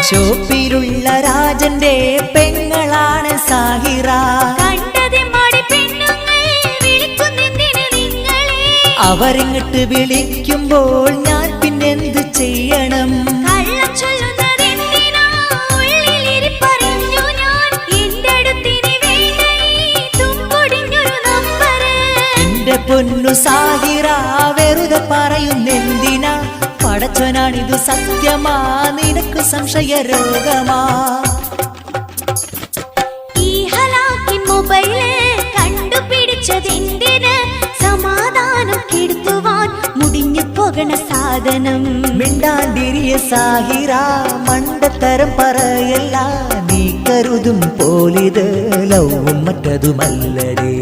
ഷോപ്പിലുള്ള രാജന്റെ പെങ്ങളാണ് സാഹിറ. അവരിങ്ങട്ട് വിളിക്കുമ്പോൾ ഞാൻ പിന്നെന്ത് ചെയ്യണം? എന്റെ പൊന്നു സാഹിറ വെറുതെ പറയുന്നെന്തിനാ? പടച്ചവനാണിതു സത്യമാ, നിനക്ക് സംശയ രോഗമാ? ഈ ഹലാക്കി മൊബൈല് കണ്ടുപിടിച്ചതെന്തിന്? സമാധാനം കെടുത്തുവാൻ മുടിഞ്ഞു പോകണ സാധനം. മിണ്ടാണ്ടിരിയ സാഹിറ, മണ്ടത്തരം പറയല്ല. നീ കരുതും പോലിത് ലവും മറ്റതുമല്ലടേ.